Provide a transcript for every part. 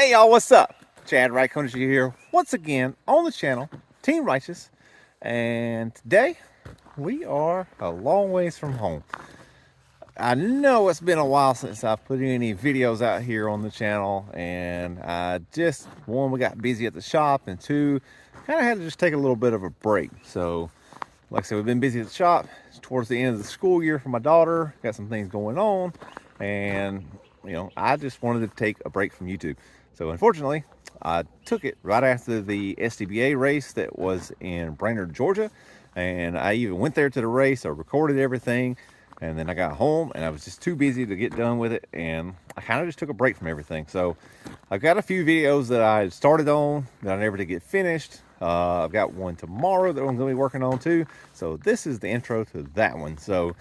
Hey y'all, what's up? Chad Raikkonen here once again on the channel, Team Righteous, and today we are a long ways from home. I know it's been a while since I've put any videos out here on the channel, and one, we got busy at the shop, and two, kind of had to just take a little bit of a break. So like I said, we've been busy at the shop. It's towards the end of the school year for my daughter, got some things going on, and I just wanted to take a break from YouTube. So unfortunately, I took it right after the SDBA race that was in Brainerd, Georgia. And I even went there to the race. I recorded everything. And then I got home and I was just too busy to get done with it. And I kind of just took a break from everything. So I've got a few videos that I started on that I never did get finished. I've got one tomorrow that I'm going to be working on too. So this is the intro to that one. So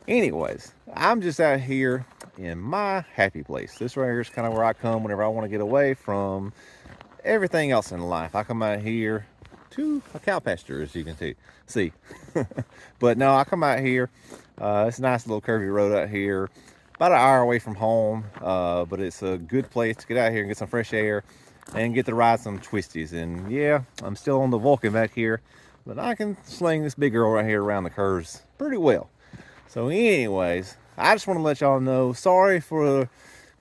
anyways, I'm just out here in my happy place. This right here is kind of where I come whenever I want to get away from everything else in life. I come out here to a cow pasture, as you can see. But no, I come out here. It's a nice little curvy road out here, about an hour away from home. But it's a good place to get out here and get some fresh air and get to ride some twisties. And yeah, I'm still on the Vulcan back here, but I can sling this big girl right here around the curves pretty well. So anyways, I just want to let y'all know, sorry for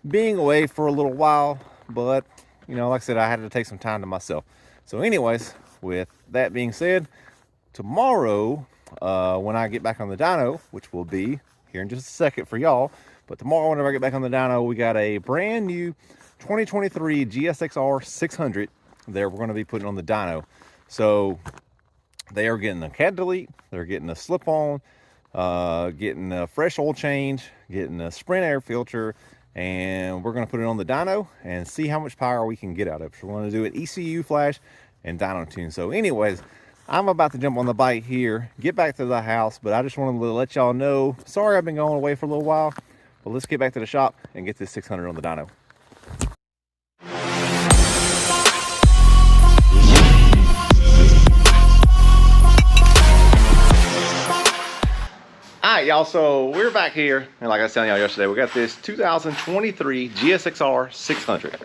being away for a little while, but like I said, I had to take some time to myself. So anyways, with that being said, tomorrow, when I get back on the dyno, which will be here in just a second for y'all, but tomorrow whenever I get back on the dyno, we got a brand new 2023 GSXR 600 that we're going to be putting on the dyno. So they are getting a cat delete, they're getting a slip-on, getting a fresh oil change, getting a sprint air filter, and we're going to put it on the dyno and see how much power we can get out of it. So we're going to do an ECU flash and dyno tune. So anyways, I'm about to jump on the bike here, get back to the house, but I just wanted to let y'all know, sorry I've been going away for a little while, but let's get back to the shop and get this 600 on the dyno. Alright y'all, so we're back here, and like I was telling y'all yesterday, we got this 2023 GSXR 600.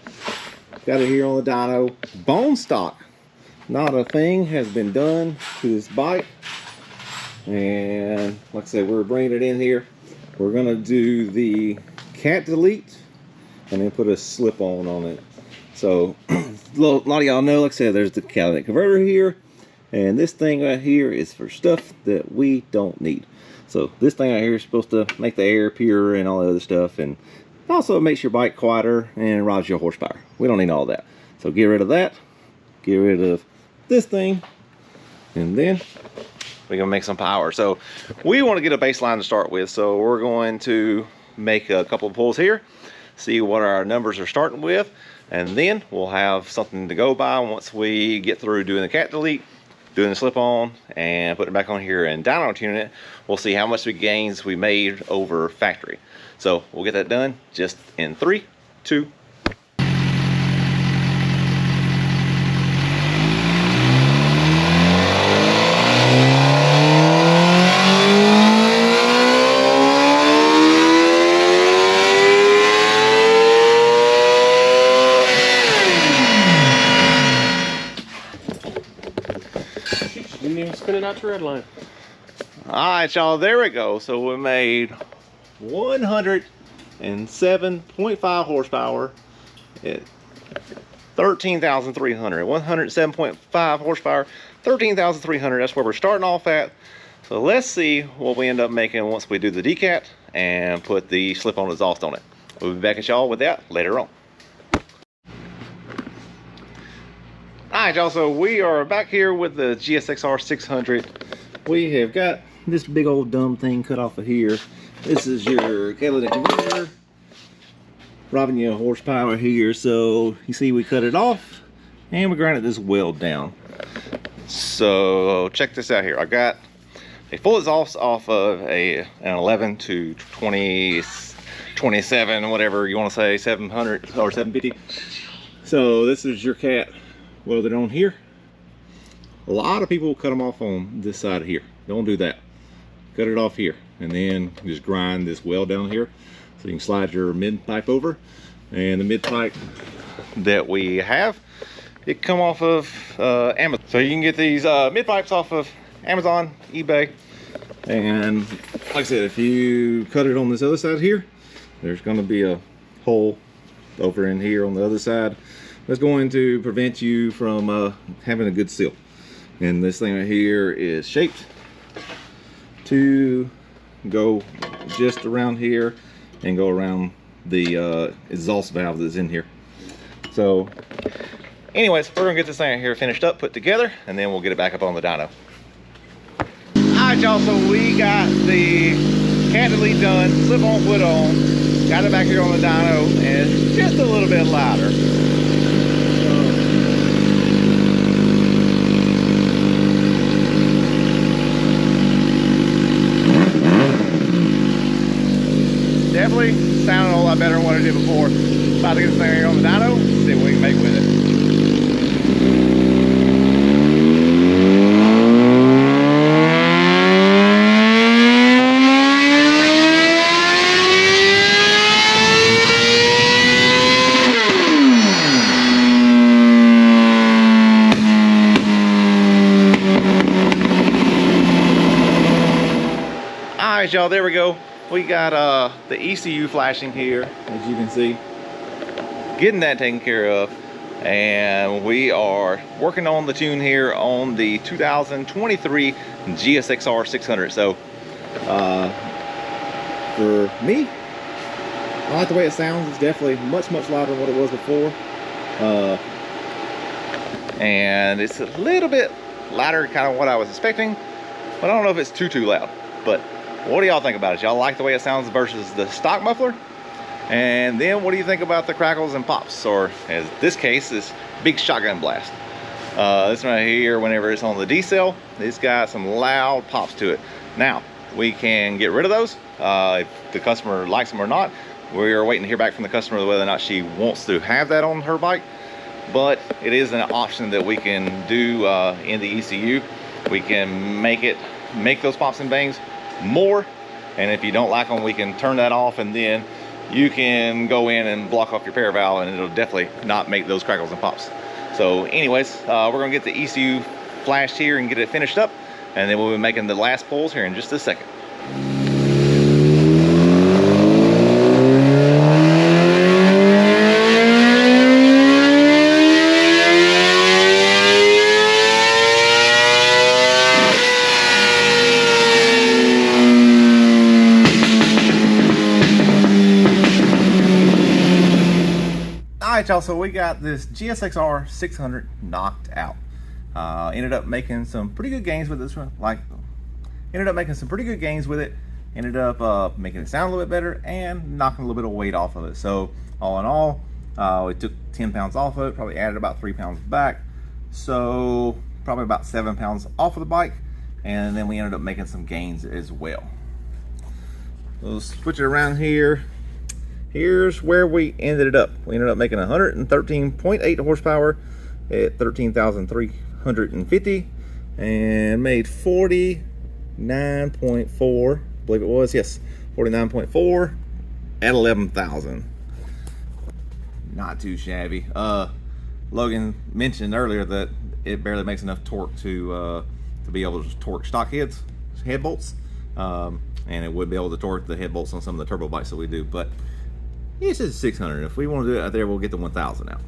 Got it here on the dyno, bone stock. Not a thing has been done to this bike, and like I said, we're bringing it in here. We're gonna do the cat delete and then put a slip on it. So a lot of y'all know, like I said, there's the catalytic converter here, and this thing right here is for stuff that we don't need. So this thing right here is supposed to make the air pure and all that other stuff, and also makes your bike quieter and rides your horsepower. We don't need all that. So get rid of that, get rid of this thing, and then we're gonna make some power. So we want to get a baseline to start with. So we're going to make a couple of pulls here, see what our numbers are starting with, and then we'll have something to go by once we get through doing the cat delete, doing the slip on, and putting it back on here and dyno tuning it. We'll see how much gains we made over factory. So we'll get that done just in 3, 2. Didn't even spin it out to red line. Alright y'all, there we go. So we made 107.5 horsepower at 13,300. 107.5 horsepower, 13,300. That's where we're starting off at. So let's see what we end up making once we do the decat and put the slip-on exhaust on it. We'll be back at y'all with that later on. Alright y'all, so we are back here with the GSXR 600. We have got this big old dumb thing cut off of here. This is your catalytic converter, robbing you horsepower here. So you see we cut it off and we grinded this weld down. So check this out here. I got a full exhaust off of an 11 to 20, 27, whatever you want to say, 700 or 750. So this is your cat welded on here. A lot of people cut them off on this side of here. Don't do that. Cut it off here and then just grind this weld down here so you can slide your mid pipe over, and the mid pipe that we have. It come off of Amazon. So you can get these mid pipes off of Amazon, eBay. And like I said, if you cut it on this other side here, there's going to be a hole over in here on the other side. That's going to prevent you from having a good seal. And this thing right here is shaped to go just around here and go around the exhaust valve that's in here. So anyways, we're gonna get this thing right here finished up, put together, and then we'll get it back up on the dyno. Alright y'all, so we got the canted lead done, slip on, put on, got it back here on the dyno, and it's just a little bit louder. Definitely sounding a whole lot better than what I did before. About to get this thing here on the dyno, see what we can make with it. Alright y'all, there we go. We got the ECU flashing here, as you can see. Getting that taken care of. And we are working on the tune here on the 2023 GSXR 600. So, for me, I like the way it sounds. It's definitely much louder than what it was before. And it's a little bit louder, kind of what I was expecting. But I don't know if it's too loud. But what do y'all think about it? Y'all like the way it sounds versus the stock muffler? And then what do you think about the crackles and pops, or as this case, this big shotgun blast? This one right here, whenever it's on the D cell, it's got some loud pops to it. Now, we can get rid of those if the customer likes them or not. We're waiting to hear back from the customer whether or not she wants to have that on her bike. But it is an option that we can do in the ECU. We can make those pops and bangs more, and if you don't like them, we can turn that off, and then you can go in and block off your pair valve, and it'll definitely not make those crackles and pops. So anyways, we're gonna get the ECU flashed here and get it finished up, and then we'll be making the last pulls here in just a second. Alright y'all, so we got this GSXR 600 knocked out. Ended up making some pretty good gains with this one. Ended up making some pretty good gains with it. Ended up making it sound a little bit better and knocking a little bit of weight off of it. So all in all, we took 10 pounds off of it, probably added about 3 pounds back. So probably about 7 pounds off of the bike. And then we ended up making some gains as well. We'll switch it around here. Here's where we ended it up. We ended up making 113.8 horsepower at 13,350 and made 49.4, I believe it was, yes, 49.4 at 11,000. Not too shabby. Logan mentioned earlier that it barely makes enough torque to be able to torque stock head bolts, and it would be able to torque the head bolts on some of the turbo bikes that we do, but it's just 600. If we want to do it out there, we'll get the 1,000 out.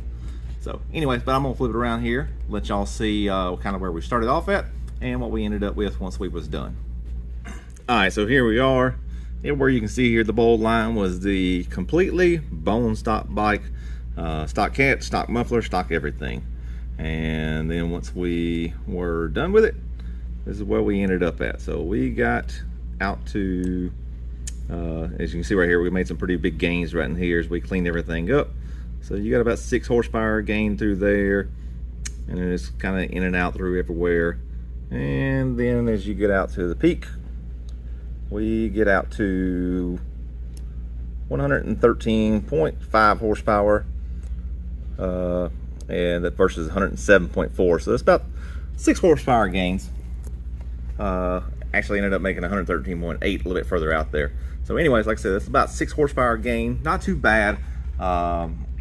So anyways, but I'm gonna flip it around here, let y'all see kind of where we started off at and what we ended up with once we was done. All right, so here we are. Where you can see here, the bold line was the completely bone stock bike, stock cat, stock muffler, stock everything. And then once we were done with it, this is where we ended up at. So we got out to as you can see right here, we made some pretty big gains right in here as we cleaned everything up. So you got about 6 horsepower gain through there, and then it's kind of in and out through everywhere. And then as you get out to the peak, we get out to 113.5 horsepower, and that versus 107.4. So that's about 6 horsepower gains. Actually ended up making 113.8 a little bit further out there. So anyways, like I said, that's about 6 horsepower gain. Not too bad.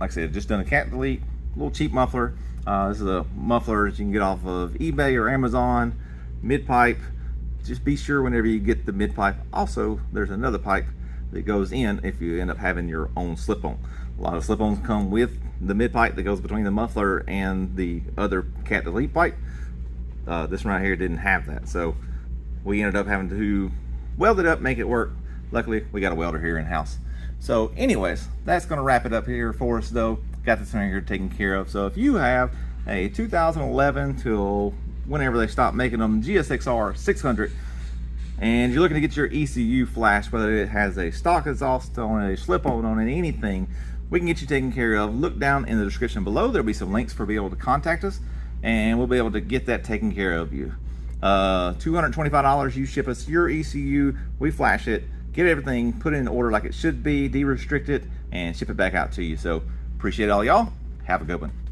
like I said, just done a cat delete, little cheap muffler. This is a muffler that you can get off of eBay or Amazon, mid pipe. Just be sure whenever you get the mid pipe. Also, there's another pipe that goes in if you end up having your own slip-on. A lot of slip-ons come with the mid pipe that goes between the muffler and the other cat delete pipe. This one right here didn't have that, so we ended up having to weld it up, make it work. Luckily, we got a welder here in house. So anyways, that's gonna wrap it up here for us though. Got this thing here taken care of. So if you have a 2011 till whenever they stop making them GSXR 600 and you're looking to get your ECU flashed, whether it has a stock exhaust on it, a slip-on on it, anything, we can get you taken care of. Look down in the description below. There'll be some links for being able to contact us, and we'll be able to get that taken care of you. $225, you ship us your ECU, we flash it, get everything put in order like it should be, de-restrict it, and ship it back out to you. So appreciate all y'all. Have a good one.